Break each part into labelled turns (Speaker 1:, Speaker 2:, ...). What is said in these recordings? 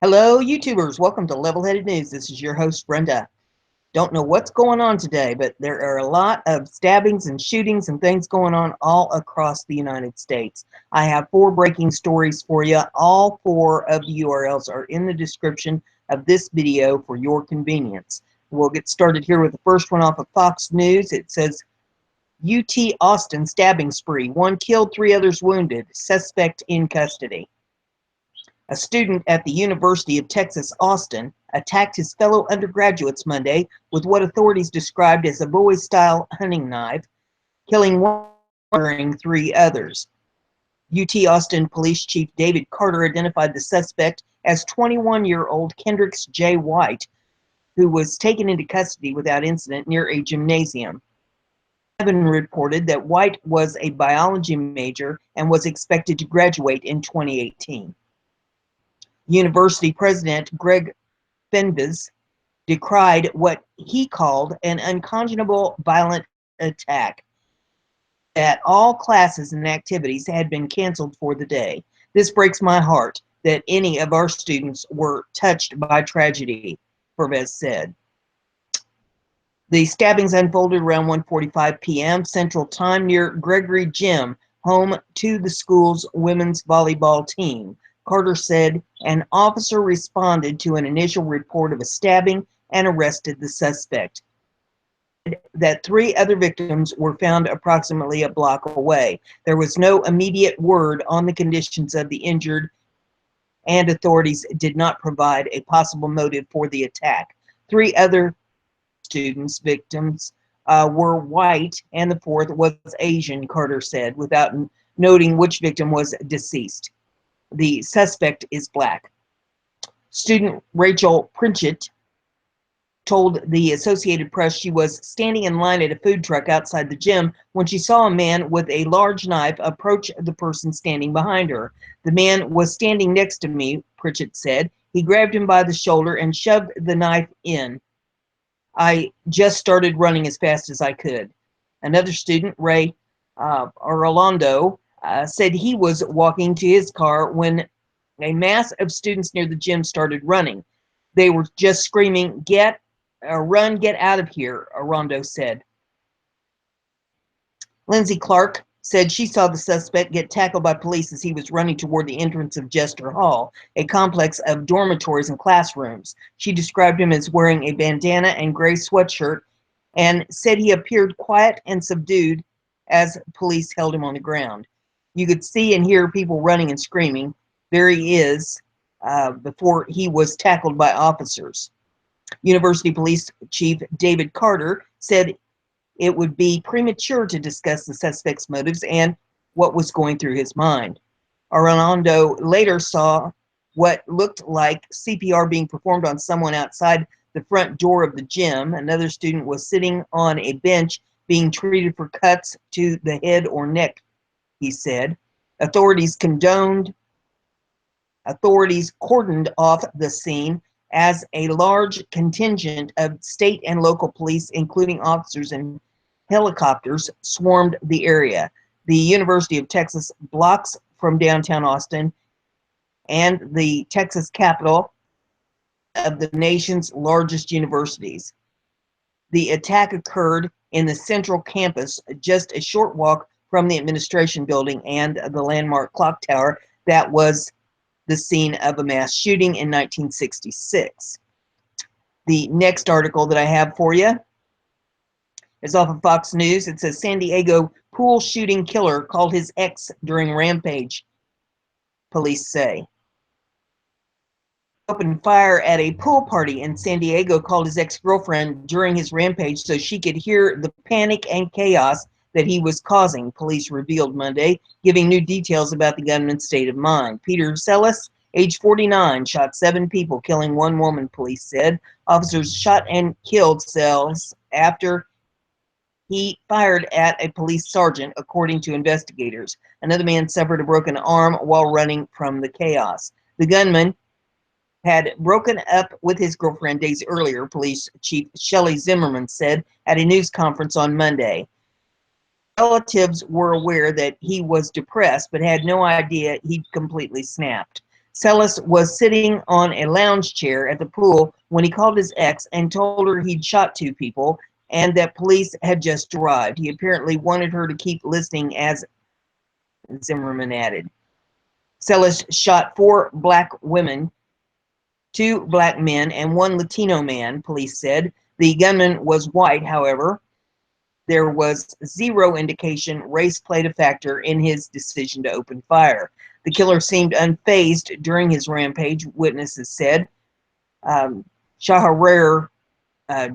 Speaker 1: Hello, YouTubers. Welcome to Level-Headed News. This is your host, Brenda. Don't know what's going on today, but there are a lot of stabbings and shootings and things going on all across the United States. I have 4 breaking stories for you. All 4 of the URLs are in the description of this video for your convenience. We'll get started here with the first one off of Fox News. It says, UT Austin stabbing spree. 1 killed, 3 others wounded. Suspect in custody. A student at the University of Texas, Austin, attacked his fellow undergraduates Monday with what authorities described as a bowie-style hunting knife, killing 1 and injuring 3 others. UT Austin Police Chief David Carter identified the suspect as 21-year-old Kendricks J. White, who was taken into custody without incident near a gymnasium. Evan reported that White was a biology major and was expected to graduate in 2018. University President Greg Fenves decried what he called an unconscionable violent attack, that all classes and activities had been canceled for the day. This breaks my heart that any of our students were touched by tragedy, Fenves said. The stabbings unfolded around 1:45 p.m. Central Time near Gregory Gym, home to the school's women's volleyball team. Carter said an officer responded to an initial report of a stabbing and arrested the suspect. That 3 other victims were found approximately a block away. There was no immediate word on the conditions of the injured, and authorities did not provide a possible motive for the attack. 3 other victims were white, and the 4th was Asian, Carter said, without noting which victim was deceased. The suspect is black. Student Rachel Pritchett told the Associated Press she was standing in line at a food truck outside the gym when she saw a man with a large knife approach the person standing behind her. The man was standing next to me, Pritchett said. He grabbed him by the shoulder and shoved the knife in. I just started running as fast as I could. Another student, Ray Orlando, said he was walking to his car when a mass of students near the gym started running. They were just screaming, run, get out of here, Orlando said. Lindsay Clark said she saw the suspect get tackled by police as he was running toward the entrance of Jester Hall, a complex of dormitories and classrooms. She described him as wearing a bandana and gray sweatshirt and said he appeared quiet and subdued as police held him on the ground. You could see and hear people running and screaming. There he is, before he was tackled by officers. University Police Chief David Carter said it would be premature to discuss the suspect's motives and what was going through his mind. Orlando later saw what looked like CPR being performed on someone outside the front door of the gym. Another student was sitting on a bench being treated for cuts to the head or neck, he said. Authorities cordoned off the scene as a large contingent of state and local police, including officers and helicopters, swarmed the area. The University of Texas, blocks from downtown Austin, and the Texas capital of the nation's largest universities. The attack occurred in the central campus, just a short walk from the administration building and the landmark clock tower that was the scene of a mass shooting in 1966. The next article that I have for you is off of Fox News. It says San Diego pool shooting killer called his ex during rampage, police say. Opened fire at a pool party in San Diego, called his ex-girlfriend during his rampage so she could hear the panic and chaos that he was causing, police revealed Monday, giving new details about the gunman's state of mind. Peter Sellis, age 49, shot 7 people, killing 1 woman, police said. Officers shot and killed Sellis after he fired at a police sergeant, according to investigators. Another man suffered a broken arm while running from the chaos. The gunman had broken up with his girlfriend days earlier, police chief Shelley Zimmerman said at a news conference on Monday. Relatives were aware that he was depressed, but had no idea he'd completely snapped. Celis was sitting on a lounge chair at the pool when he called his ex and told her he'd shot 2 people and that police had just arrived. He apparently wanted her to keep listening, as Zimmerman added. Celis shot 4 black women, 2 black men, and 1 Latino man, police said. The gunman was white, however. There was zero indication race played a factor in his decision to open fire. The killer seemed unfazed during his rampage, witnesses said. Shaharrer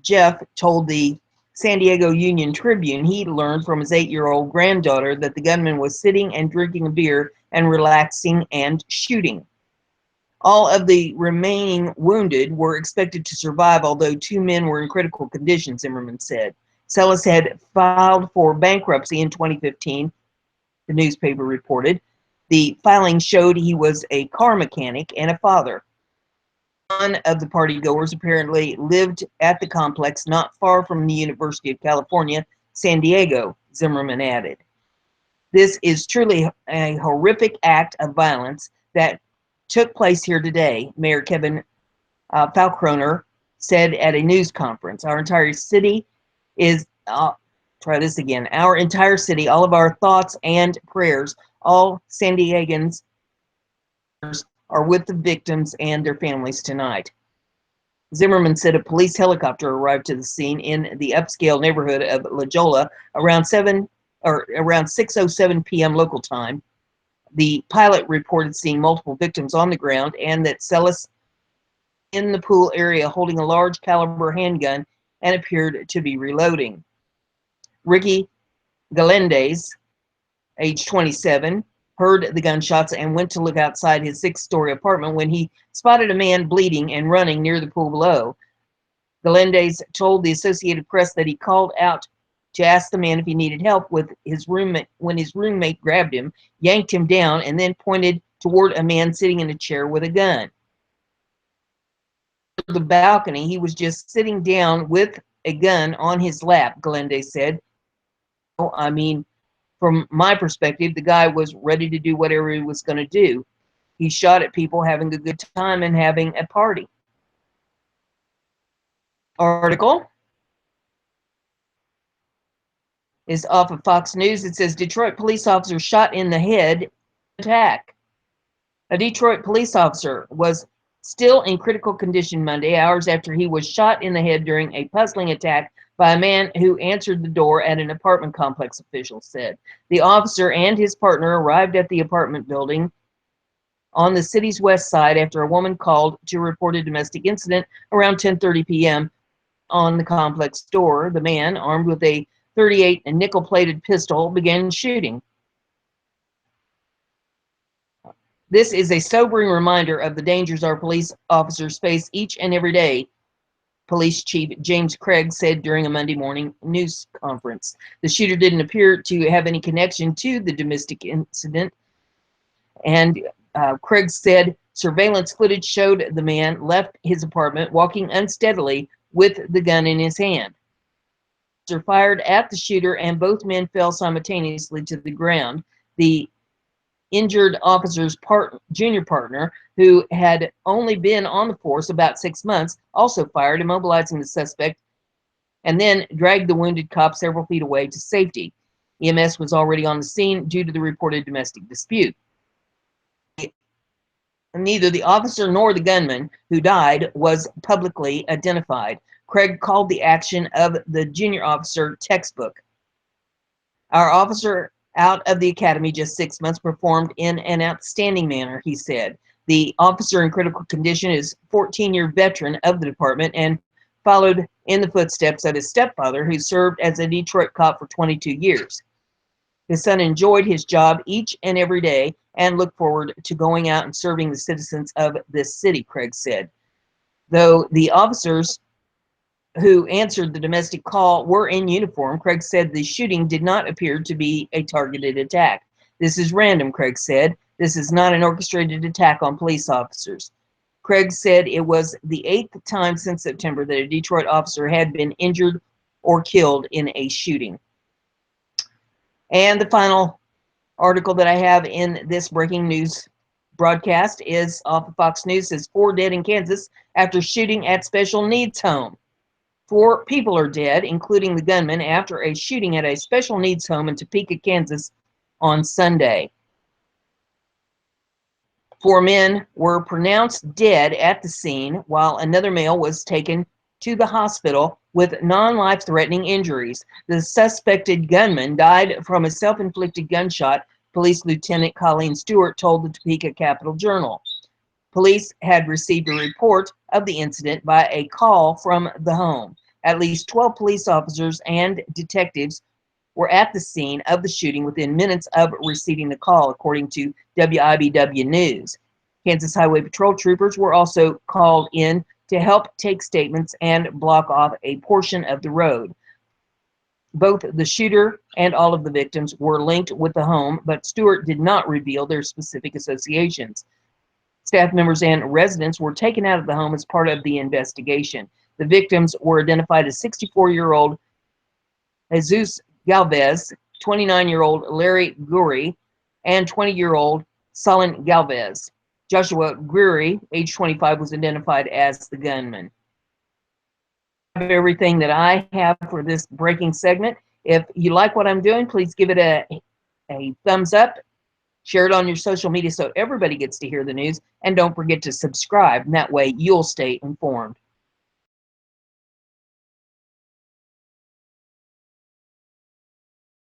Speaker 1: Jeff told the San Diego Union Tribune he learned from his 8-year-old granddaughter that the gunman was sitting and drinking a beer and relaxing and shooting. All of the remaining wounded were expected to survive, although 2 men were in critical condition, Zimmerman said. Celis had filed for bankruptcy in 2015, the newspaper reported. The filing showed he was a car mechanic and a father. One of the partygoers apparently lived at the complex not far from the University of California, San Diego, Zimmerman added. This is truly a horrific act of violence that took place here today, Mayor Kevin Falconer said at a news conference. Our entire city is, our entire city, all of our thoughts and prayers, all San Diegans are with the victims and their families tonight. Zimmerman said a police helicopter arrived to the scene in the upscale neighborhood of La Jolla around 6:07 p.m. local time. The pilot reported seeing multiple victims on the ground and that Celis in the pool area holding a large caliber handgun and appeared to be reloading. Ricky Galindez, age 27, heard the gunshots and went to look outside his 6-story apartment when he spotted a man bleeding and running near the pool below. Galindez told the Associated Press that he called out to ask the man if he needed help with his roommate when his roommate grabbed him, yanked him down, and then pointed toward a man sitting in a chair with a gun. The balcony, he was just sitting down with a gun on his lap, Galindez said. I mean, from my perspective, the guy was ready to do whatever he was going to do. He shot at people having a good time and having a party. Article is off of Fox News. It says Detroit police officer shot in the head attack. A Detroit police officer was still in critical condition Monday, hours after he was shot in the head during a puzzling attack by a man who answered the door at an apartment complex, officials said. The officer and his partner arrived at the apartment building on the city's west side after a woman called to report a domestic incident around 10:30 p.m. on the complex door. The man, armed with a .38 and nickel-plated pistol, began shooting. This is a sobering reminder of the dangers our police officers face each and every day, Police Chief James Craig said during a Monday morning news conference. The shooter didn't appear to have any connection to the domestic incident, and Craig said surveillance footage showed the man left his apartment walking unsteadily with the gun in his hand. The officer fired at the shooter and both men fell simultaneously to the ground. The injured officer's junior partner, who had only been on the force about 6 months, also fired, immobilizing the suspect, and then dragged the wounded cop several feet away to safety. EMS was already on the scene due to the reported domestic dispute. Neither the officer nor the gunman who died was publicly identified. Craig called the action of the junior officer textbook. Our officer out of the academy just 6 months performed in an outstanding manner, he said. The officer in critical condition is a 14-year veteran of the department and followed in the footsteps of his stepfather, who served as a Detroit cop for 22 years. His son enjoyed his job each and every day and looked forward to going out and serving the citizens of this city, Craig said. Though the officers who answered the domestic call were in uniform, Craig said the shooting did not appear to be a targeted attack. This is random, Craig said. This is not an orchestrated attack on police officers. Craig said it was the 8th time since September that a Detroit officer had been injured or killed in a shooting. And the final article that I have in this breaking news broadcast is off of Fox News. Says 4 dead in Kansas after shooting at special needs home. 4 people are dead, including the gunman, after a shooting at a special needs home in Topeka, Kansas on Sunday. 4 men were pronounced dead at the scene, while another male was taken to the hospital with non-life-threatening injuries. The suspected gunman died from a self-inflicted gunshot, Police Lieutenant Colleen Stewart told the Topeka Capital Journal. Police had received a report of the incident by a call from the home. At least 12 police officers and detectives were at the scene of the shooting within minutes of receiving the call, according to WIBW News. Kansas Highway Patrol troopers were also called in to help take statements and block off a portion of the road. Both the shooter and all of the victims were linked with the home, but Stewart did not reveal their specific associations. Staff members and residents were taken out of the home as part of the investigation. The victims were identified as 64-year-old Jesus Galvez, 29-year-old Larry Guri, and 20-year-old Solon Galvez. Joshua Greery, age 25, was identified as the gunman. Everything that I have for this breaking segment. If you like what I'm doing, please give it a thumbs up. Share it on your social media so everybody gets to hear the news. And don't forget to subscribe. And that way you'll stay informed.